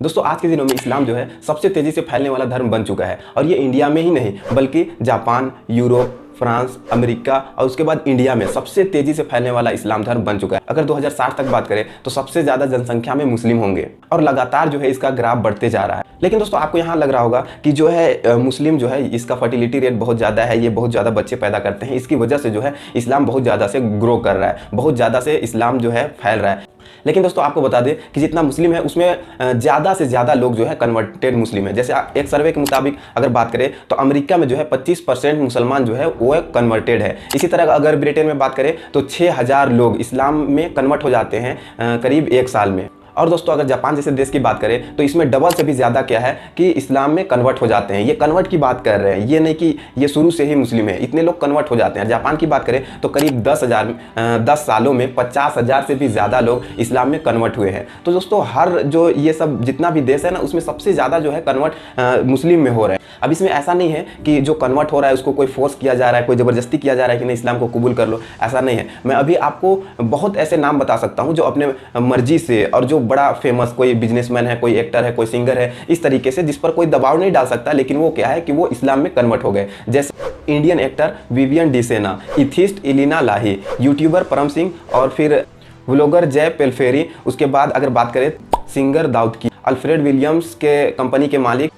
दोस्तों आज के दिनों में इस्लाम जो है सबसे तेजी से फैलने वाला धर्म बन चुका है और ये इंडिया में ही नहीं बल्कि जापान, यूरोप, फ्रांस, अमेरिका और उसके बाद इंडिया में सबसे तेजी से फैलने वाला इस्लाम धर्म बन चुका है। अगर 2060 तक बात करें तो सबसे ज्यादा जनसंख्या में मुस्लिम होंगे और लगातार जो है इसका ग्राफ बढ़ते जा रहा है। लेकिन दोस्तों आपको यहाँ लग रहा होगा कि जो है मुस्लिम जो है इसका फर्टिलिटी रेट बहुत ज़्यादा है, ये बहुत ज़्यादा बच्चे पैदा करते हैं, इसकी वजह से जो है इस्लाम बहुत ज़्यादा से ग्रो कर रहा है, बहुत ज़्यादा से इस्लाम जो है फैल रहा है। लेकिन दोस्तों आपको बता दें कि जितना मुस्लिम है उसमें ज़्यादा से ज़्यादा लोग जो है कन्वर्टेड मुस्लिम है। जैसे एक सर्वे के मुताबिक अगर बात करें तो अमेरिका में जो है 25% मुसलमान जो है वो कन्वर्टेड है। इसी तरह अगर ब्रिटेन में बात करें तो 6000 लोग इस्लाम में कन्वर्ट हो जाते हैं करीब 1 साल में। और दोस्तों अगर जापान जैसे देश की बात करें तो इसमें डबल से भी ज़्यादा क्या है कि इस्लाम में कन्वर्ट हो जाते हैं। ये कन्वर्ट की बात कर रहे हैं, ये नहीं कि ये शुरू से ही मुस्लिम है, इतने लोग कन्वर्ट हो जाते हैं। जापान की बात करें तो करीब 10 सालों में 50,000 से भी ज़्यादा लोग इस्लाम में कन्वर्ट हुए हैं। तो दोस्तों हर जो ये सब जितना भी देश है ना उसमें सबसे ज़्यादा जो है कन्वर्ट मुस्लिम में हो रहे हैं। अब इसमें ऐसा नहीं है कि जो कन्वर्ट हो रहा है उसको कोई फोर्स किया जा रहा है, कोई ज़बरदस्ती किया जा रहा है कि नहीं इस्लाम को कबूल कर लो, ऐसा नहीं है। मैं अभी आपको बहुत ऐसे नाम बता सकता हूँ जो अपने मर्जी से और जो बड़ा फेमस कोई बिजनेसमैन है, कोई एक्टर है, कोई सिंगर है, इस तरीके से जिस पर कोई दबाव नहीं डाल सकता, लेकिन वो क्या है कि वो इस्लाम में कन्वर्ट हो गए। जैसे Indian actor Vivian Dsena, इथिस्ट Ilina लाही, यूट्यूबर परम सिंह और फिर व्लॉगर जय पेलफेरी। उसके बाद अगर बात करें सिंगर दाऊद की, अल्फ्रेड विलियम्स के कंपनी के मालिक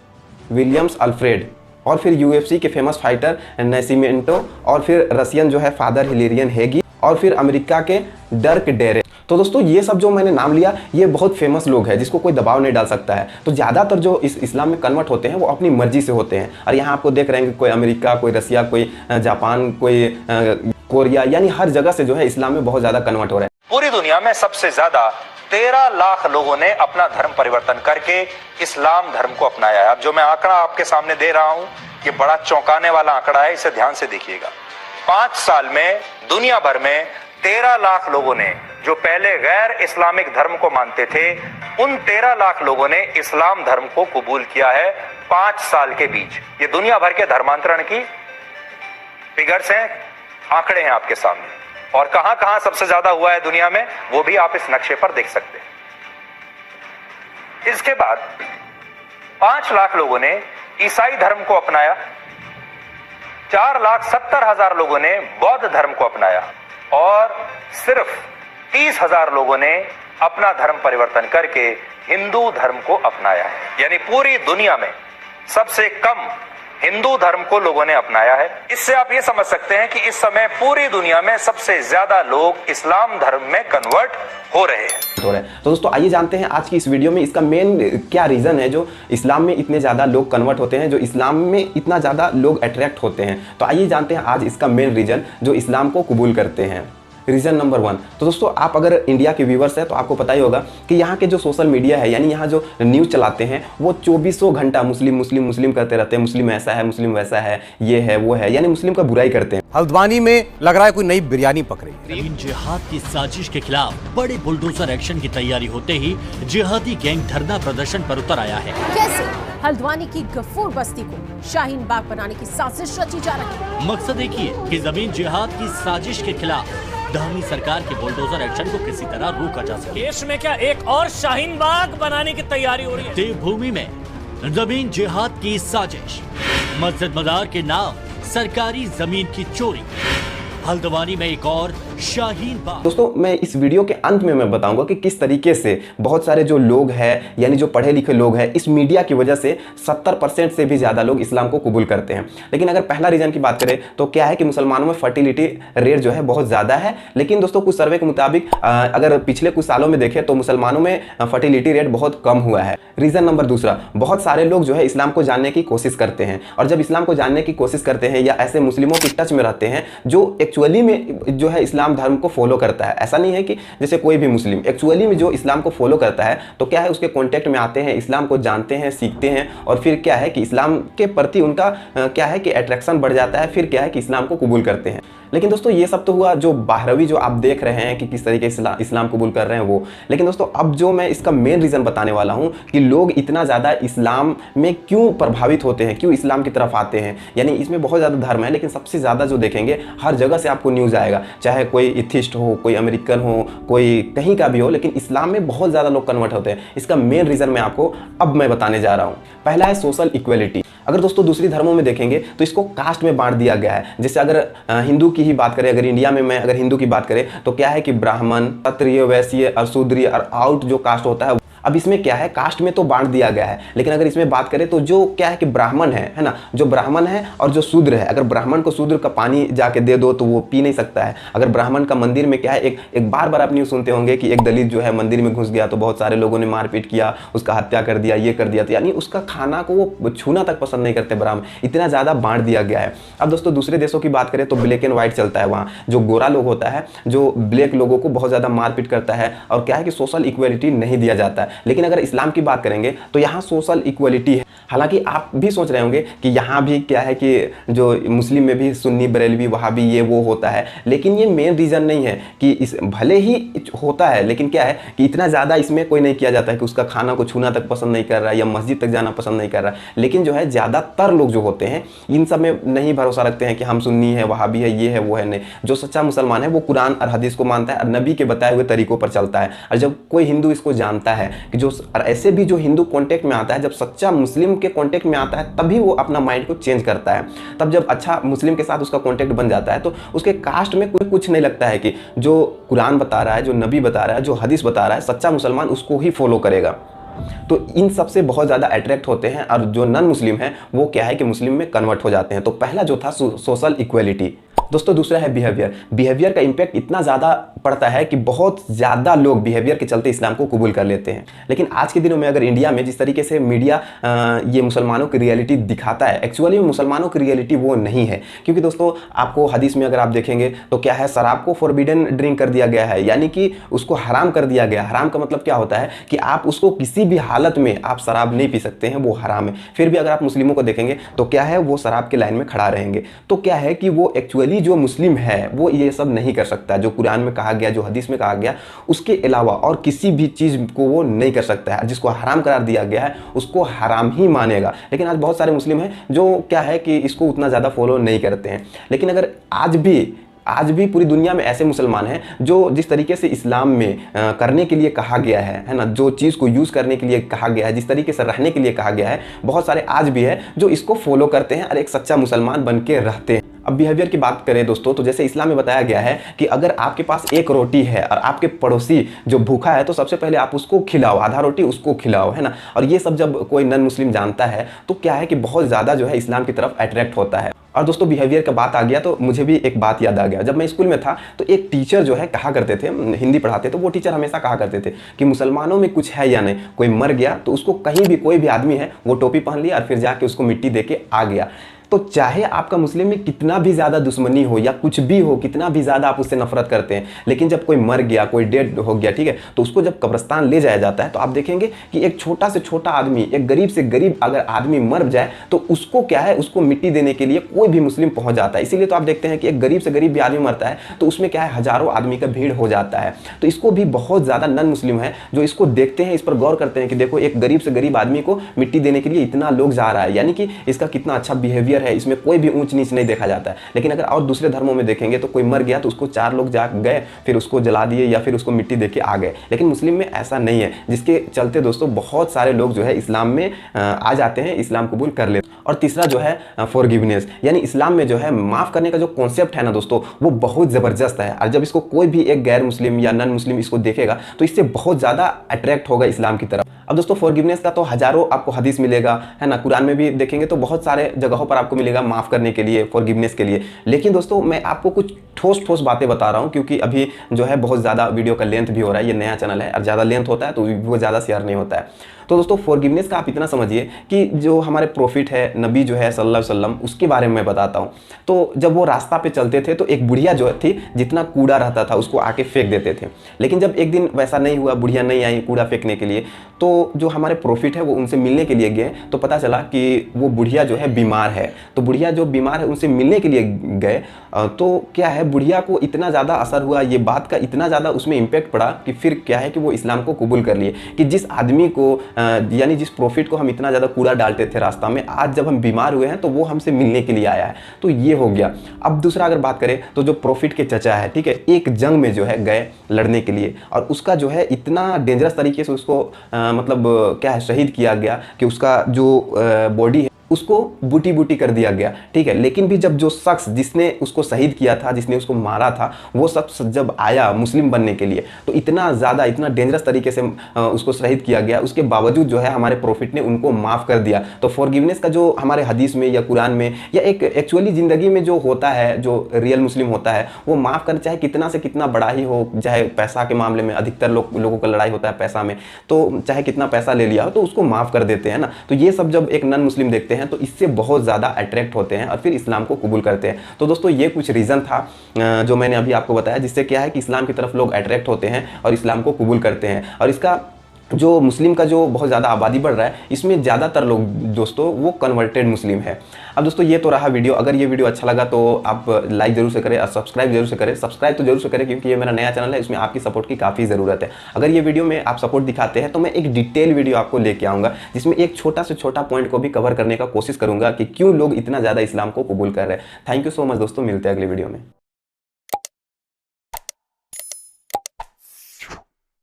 विलियम्स अल्फ्रेड, और फिर यूएफसी के फेमस फाइटर नेसिमेंटो, और फिर रशियन जो है फादर हिलेरियन हेगी, और फिर अमेरिका के डर्क डेरे। तो दोस्तों ये सब जो मैंने नाम लिया ये बहुत फेमस लोग हैं जिसको कोई दबाव नहीं डाल सकता है। तो ज़्यादातर जो इस्लाम में कन्वर्ट होते हैं वो अपनी मर्जी से होते हैं। और यहाँ आपको देख रहे हैं कि कोई अमेरिका, कोई रसिया, कोई जापान, कोई कोरिया, यानी हर जगह से जो है इस्लाम में बहुत ज़्यादा कन्वर्ट हो रहे हैं। पूरी दुनिया में सबसे ज्यादा 13 लाख लोगों ने अपना धर्म परिवर्तन करके इस्लाम धर्म को अपनाया है। अब जो मैं आंकड़ा आपके सामने दे रहा हूं ये बड़ा चौंकाने वाला आंकड़ा है, इसे ध्यान से देखिएगा। 5 साल में दुनिया भर में 13 लाख लोगों ने, जो पहले गैर इस्लामिक धर्म को मानते थे, उन 13 लाख लोगों ने इस्लाम धर्म को कबूल किया है 5 साल के बीच। ये दुनिया भर के धर्मांतरण की फिगर्स हैं, आंकड़े हैं आपके सामने। और कहां कहां सबसे ज्यादा हुआ है दुनिया में वो भी आप इस नक्शे पर देख सकते हैं। इसके बाद 5 लाख लोगों ने ईसाई धर्म को अपनाया, 4,70,000 लोगों ने बौद्ध धर्म को अपनाया और सिर्फ 30,000 लोगों ने अपना धर्म परिवर्तन करके हिंदू धर्म को अपनाया है। यानी पूरी दुनिया में सबसे कम हिंदू धर्म को लोगों ने अपनाया है। इससे आप ये समझ सकते हैं कि इस समय पूरी दुनिया में सबसे ज्यादा लोग इस्लाम धर्म में कन्वर्ट हो रहे हैं। तो दोस्तों आइए जानते हैं आज की इस वीडियो में इसका मेन क्या रीज़न है जो इस्लाम में इतने ज़्यादा लोग कन्वर्ट होते हैं, जो इस्लाम में इतना ज़्यादा लोग अट्रैक्ट होते हैं। तो आइए जानते हैं आज इसका मेन रीज़न जो इस्लाम को कबूल करते हैं। रीज़न नंबर 1, तो दोस्तों आप अगर इंडिया के व्यूवर्स हैं तो आपको पता ही होगा कि यहाँ के जो सोशल मीडिया है, यानी यहाँ जो न्यूज़ चलाते हैं वो 2400 घंटा मुस्लिम मुस्लिम मुस्लिम करते रहते हैं। मुस्लिम ऐसा है, मुस्लिम वैसा है, ये है वो है, यानी मुस्लिम का बुराई करते हैं। हल्द्वानी में लग रहा है कोई नई बिरयानी पक रही है। ज़मीन जिहाद की साजिश के खिलाफ बड़े बुलडोजर एक्शन की तैयारी होते ही जिहादी गैंग धरना प्रदर्शन पर उतर आया है। कैसे हल्द्वानी की गफूर बस्ती को शाहीन बाग बनाने की साजिश रची जा रही है। मकसद एक ही है कि जमीन जिहाद की साजिश के खिलाफ दामी सरकार के बुलडोजर एक्शन को किसी तरह रोका जा सके। देश में क्या एक और शाहीन बाग बनाने की तैयारी हो रही है? देवभूमि में जमीन जिहाद की साजिश, मस्जिद मजार के नाम सरकारी जमीन की चोरी, हल्द्वानी में एक और शाहीन बाग। दोस्तों मैं इस वीडियो के अंत में मैं बताऊंगा कि किस तरीके से बहुत सारे जो लोग हैं, यानी जो पढ़े लिखे लोग हैं, इस मीडिया की वजह से 70% से भी ज़्यादा लोग इस्लाम को कबूल करते हैं। लेकिन अगर पहला रीज़न की बात करें तो क्या है कि मुसलमानों में फर्टिलिटी रेट जो है बहुत ज़्यादा है। लेकिन दोस्तों कुछ सर्वे के मुताबिक अगर पिछले कुछ सालों में देखें तो मुसलमानों में फर्टिलिटी रेट बहुत कम हुआ है। रीज़न नंबर 2, बहुत सारे लोग जो है इस्लाम को जानने की कोशिश करते हैं, और जब इस्लाम को जानने की कोशिश करते हैं या ऐसे मुस्लिमों के टच में रहते हैं जो एक्चुअली में जो है इस्लाम धर्म को फॉलो करता है। ऐसा नहीं है कि जैसे कोई भी मुस्लिम, एक्चुअली में जो इस्लाम को फॉलो करता है तो क्या है उसके कांटेक्ट में आते हैं, इस्लाम को जानते हैं, सीखते हैं, और फिर क्या है कि इस्लाम के प्रति उनका क्या है कि अट्रैक्शन बढ़ जाता है, फिर क्या है कि इस्लाम को कबूल करते हैं। लेकिन दोस्तों ये सब तो हुआ जो बाहरवी जो आप देख रहे हैं कि किस तरीके से इस्लाम कबूल कर रहे हैं वो। लेकिन दोस्तों अब जो मैं इसका मेन रीज़न बताने वाला हूँ कि लोग इतना ज़्यादा इस्लाम में क्यों प्रभावित होते हैं, क्यों इस्लाम की तरफ आते हैं। यानी इसमें बहुत ज़्यादा धर्म है, लेकिन सबसे ज़्यादा जो देखेंगे हर जगह से आपको न्यूज़ आएगा, चाहे कोई इथिस्ट हो, कोई अमेरिकन हो, कोई कहीं का भी हो, लेकिन इस्लाम में बहुत ज़्यादा लोग कन्वर्ट होते हैं। इसका मेन रीज़न मैं आपको अब मैं बताने जा रहा हूँ। पहला है सोशल इक्वलिटी। अगर दोस्तों दूसरी धर्मों में देखेंगे तो इसको कास्ट में बांट दिया गया है। जैसे अगर हिंदू की ही बात करें, अगर इंडिया में मैं अगर हिंदू की बात करें तो क्या है कि ब्राह्मण, क्षत्रिय, वैश्य और शूद्र और आउट जो कास्ट होता है, अब इसमें क्या है कास्ट में तो बांट दिया गया है, लेकिन अगर इसमें बात करें तो जो क्या है कि ब्राह्मण है ना, जो ब्राह्मण है और जो शूद्र है, अगर ब्राह्मण को शूद्र का पानी जाके दे दो तो वो पी नहीं सकता है। अगर ब्राह्मण का मंदिर में क्या है, एक बार आप न्यूज़ सुनते होंगे कि एक दलित जो है मंदिर में घुस गया तो बहुत सारे लोगों ने मारपीट किया, उसका हत्या कर दिया, ये कर दिया, तो यानी उसका खाना को वो छूना तक पसंद नहीं करते ब्राह्मण, इतना ज़्यादा बांट दिया गया है। अब दोस्तों दूसरे देशों की बात करें तो ब्लैक एंड व्हाइट चलता है। वहाँ जो गोरा लोग होता है जो ब्लैक लोगों को बहुत ज़्यादा मारपीट करता है और क्या है कि सोशल इक्वलिटी नहीं दिया जाता है। लेकिन अगर इस्लाम की बात करेंगे तो यहाँ सोशल इक्वलिटी है। हालांकि आप भी सोच रहे होंगे कि यहाँ भी क्या है कि जो मुस्लिम में भी सुन्नी, बरेलवी, वहाबी ये वो होता है, लेकिन ये मेन रीज़न नहीं है कि इस भले ही होता है, लेकिन क्या है कि इतना ज़्यादा इसमें कोई नहीं किया जाता है कि उसका खाना को छूना तक पसंद नहीं कर रहा है या मस्जिद तक जाना पसंद नहीं कर रहा है। लेकिन जो है ज़्यादातर लोग जो होते हैं इन सब में नहीं भरोसा रखते हैं कि हम सुन्नी है, वहाबी है, ये है, वो है। नहीं, जो सच्चा मुसलमान है वो कुरान और हदीस को मानता है और नबी के बताए हुए तरीकों पर चलता है। और जब कोई हिंदू इसको जानता है कि जो ऐसे भी जो हिंदू कॉन्टेक्ट में आता है, जब सच्चा मुस्लिम के कॉन्टेक्ट में आता है तभी वो अपना माइंड को चेंज करता है। तब जब अच्छा मुस्लिम के साथ उसका कॉन्टेक्ट बन जाता है तो उसके कास्ट में कुछ नहीं लगता है कि जो कुरान बता रहा है, जो नबी बता रहा है, जो हदीस बता रहा है, सच्चा मुसलमान उसको ही फॉलो करेगा। तो इन सब से बहुत ज़्यादा अट्रैक्ट होते हैं और जो नॉन मुस्लिम है वो क्या है कि मुस्लिम में कन्वर्ट हो जाते हैं। तो पहला जो था सोशल इक्वलिटी। दोस्तों दूसरा है बिहेवियर का इम्पैक्ट इतना ज़्यादा पड़ता है कि बहुत ज़्यादा लोग बिहेवियर के चलते इस्लाम को कबूल कर लेते हैं। लेकिन आज के दिनों में अगर इंडिया में जिस तरीके से मीडिया ये मुसलमानों की रियलिटी दिखाता है, एक्चुअली में मुसलमानों की रियलिटी वो नहीं है। क्योंकि दोस्तों आपको हदीस में अगर आप देखेंगे तो क्या है, शराब को फॉरबिडन ड्रिंक कर दिया गया है, यानी कि उसको हराम कर दिया गया। हराम का मतलब क्या होता है कि आप उसको किसी भी हालत में आप शराब नहीं पी सकते हैं, वो हराम है। फिर भी अगर आप मुस्लिमों को देखेंगे तो क्या है, वो शराब के लाइन में खड़ा रहेंगे। तो क्या है कि वो एक्चुअली जो मुस्लिम है वो ये सब नहीं कर सकता। जो कुरान में कहा गया, जो हदीस में कहा गया, उसके अलावा और किसी भी चीज़ को वो नहीं कर सकता है। जिसको हराम करार दिया गया है उसको हराम ही मानेगा। लेकिन आज बहुत सारे मुस्लिम हैं जो क्या है कि इसको उतना ज़्यादा फॉलो नहीं करते हैं। लेकिन अगर आज भी पूरी दुनिया में ऐसे मुसलमान हैं जो जिस तरीके से इस्लाम में करने के लिए कहा गया है ना, जो चीज़ को यूज़ करने के लिए कहा गया है, जिस तरीके से रहने के लिए कहा गया है, बहुत सारे आज भी है जो इसको फॉलो करते हैं और एक सच्चा मुसलमान बन के रहते हैं। अब बिहेवियर की बात करें दोस्तों तो जैसे इस्लाम में बताया गया है कि अगर आपके पास एक रोटी है और आपके पड़ोसी जो भूखा है तो सबसे पहले आप उसको खिलाओ, आधा रोटी उसको खिलाओ, है ना। और ये सब जब कोई नॉन मुस्लिम जानता है तो क्या है कि बहुत ज़्यादा जो है इस्लाम की तरफ अट्रैक्ट होता है। और दोस्तों बिहेवियर का बात आ गया तो मुझे भी एक बात याद आ गया। जब मैं स्कूल में था तो एक टीचर जो है कहा करते थे, हिंदी पढ़ाते तो वो टीचर हमेशा कहा करते थे कि मुसलमानों में कुछ है या नहीं। कोई मर गया तो उसको कहीं भी कोई भी आदमी है वो टोपी पहन लिया और फिर जाके उसको मिट्टी दे के आ गया। तो चाहे आपका मुस्लिम में कितना भी ज़्यादा दुश्मनी हो या कुछ भी हो, कितना भी ज़्यादा आप उससे नफरत करते हैं, लेकिन जब कोई मर गया, कोई डेड हो गया, ठीक है, तो उसको जब कब्रिस्तान ले जाया जाता है तो आप देखेंगे कि एक छोटा से छोटा आदमी, एक गरीब से गरीब अगर आदमी मर जाए तो उसको क्या है, उसको मिट्टी देने के लिए कोई भी मुस्लिम पहुंच जाता है। इसीलिए तो आप देखते हैं कि एक गरीब से गरीब भी आदमी मरता है तो उसमें क्या है, हजारों आदमी का भीड़ हो जाता है। तो इसको भी बहुत ज़्यादा नॉन मुस्लिम है जो इसको देखते हैं, इस पर गौर करते हैं कि देखो एक गरीब से गरीब आदमी को मिट्टी देने के लिए इतना लोग जा रहा है, यानी कि इसका कितना अच्छा बिहेवियर है, इसमें कोई भी ऊंच नीच नहीं देखा जाता है। लेकिन अगर और दूसरे धर्मों में देखेंगे तो कोई मर गया तो उसको 4 लोग जा गए, फिर उसको जला दिए या फिर उसको मिट्टी देके आ गए। लेकिन मुस्लिम में ऐसा नहीं है, जिसके चलते दोस्तों बहुत सारे लोग जो है इस्लाम में आ जाते हैं, इस्लाम कबूल कर लेते हैं। और तीसरा जो है फॉरगिवनेस, यानी इस्लाम में जो है माफ़ करने का जो कॉन्सेप्ट है ना दोस्तों, वो बहुत ज़बरदस्त है। और जब इसको कोई भी एक गैर मुस्लिम या नॉन मुस्लिम इसको देखेगा तो इससे बहुत ज़्यादा अट्रैक्ट होगा इस्लाम की तरफ। अब दोस्तों फॉरगिवनेस का तो हज़ारों आपको हदीस मिलेगा, है ना। कुरान में भी देखेंगे तो बहुत सारे जगहों पर आपको मिलेगा माफ़ करने के लिए, फॉरगिवनेस के लिए। लेकिन दोस्तों मैं आपको कुछ ठोस बातें बता रहा हूँ, क्योंकि अभी जो है बहुत ज़्यादा वीडियो का लेंथ भी हो रहा है, ये नया चैनल है और ज़्यादा लेंथ होता है तो वो ज़्यादा शेयर नहीं होता है। तो दोस्तों फॉरगिवनेस का आप इतना समझिए कि जो हमारे प्रॉफिट है, नबी जो है सल्लल्लाहु अलैहि वसल्लम, उसके बारे में मैं बताता हूँ। तो जब वो रास्ता पे चलते थे तो एक बुढ़िया जो थी, जितना कूड़ा रहता था उसको आके फेंक देते थे। लेकिन जब एक दिन वैसा नहीं हुआ, बुढ़िया नहीं आई कूड़ा फेंकने के लिए, तो वो जो हमारे प्रॉफिट है वो उनसे मिलने के लिए गए तो पता चला कि वो बुढ़िया जो है बीमार है। तो बुढ़िया जो बीमार है उनसे मिलने के लिए गए तो क्या है, बुढ़िया को इतना ज़्यादा असर हुआ, ये बात का इतना ज़्यादा उसमें इम्पैक्ट पड़ा कि फिर क्या है कि वो इस्लाम को कबूल कर लिए। कि जिस आदमी को यानी जिस प्रॉफिट को हम इतना ज़्यादा कूड़ा डालते थे रास्ता में, आज जब हम बीमार हुए हैं तो वो हमसे मिलने के लिए आया है। तो ये हो गया। अब दूसरा अगर बात करें तो जो प्रॉफिट के चचा है, ठीक है, एक जंग में जो है गए लड़ने के लिए और उसका जो है इतना डेंजरस तरीके से उसको मतलब क्या है शहीद किया गया कि उसका जो बॉडी है उसको बूटी बूटी कर दिया गया, ठीक है। लेकिन भी जब जो शख्स जिसने उसको शहीद किया था, जिसने उसको मारा था, वो शख्स जब आया मुस्लिम बनने के लिए तो इतना ज़्यादा इतना डेंजरस तरीके से उसको शहीद किया गया, उसके बावजूद जो है हमारे प्रॉफिट ने उनको माफ़ कर दिया। तो फॉरगिवनेस का जो हमारे हदीस में या कुरान में या एक एक्चुअली ज़िंदगी में जो होता है, जो रियल मुस्लिम होता है, वो माफ़ कर, चाहे कितना से कितना बड़ा ही हो, चाहे पैसा के मामले में अधिकतर लोगों का लड़ाई होता है पैसा में, तो चाहे कितना पैसा ले लिया हो तो उसको माफ़ कर देते हैं ना। तो ये सब जब एक नॉन मुस्लिम देखते हैं तो इससे बहुत ज़्यादा अट्रैक्ट होते हैं और फिर इस्लाम को कबूल करते हैं। तो दोस्तों ये कुछ रीज़न था जो मैंने अभी आपको बताया, जिससे क्या है कि इस्लाम की तरफ लोग अट्रैक्ट होते हैं और इस्लाम को कबूल करते हैं। और इसका जो मुस्लिम का जो बहुत ज़्यादा आबादी बढ़ रहा है, इसमें ज़्यादातर लोग दोस्तों वो कन्वर्टेड मुस्लिम है। अब दोस्तों ये तो रहा वीडियो। अगर ये वीडियो अच्छा लगा तो आप लाइक जरूर से करें और सब्सक्राइब जरूर से करें। सब्सक्राइब तो जरूर से करें क्योंकि ये मेरा नया चैनल है, इसमें आपकी सपोर्ट की काफ़ी ज़रूरत है। अगर ये वीडियो में आप सपोर्ट दिखाते हैं तो मैं एक डिटेल वीडियो आपको लेके आऊँगा जिसमें एक छोटा से छोटा पॉइंट को भी कवर करने का कोशिश करूँगा कि क्यों लोग इतना ज़्यादा इस्लाम को कबूल कर रहे हैं। थैंक यू सो मच दोस्तों, मिलते हैं अगले वीडियो में।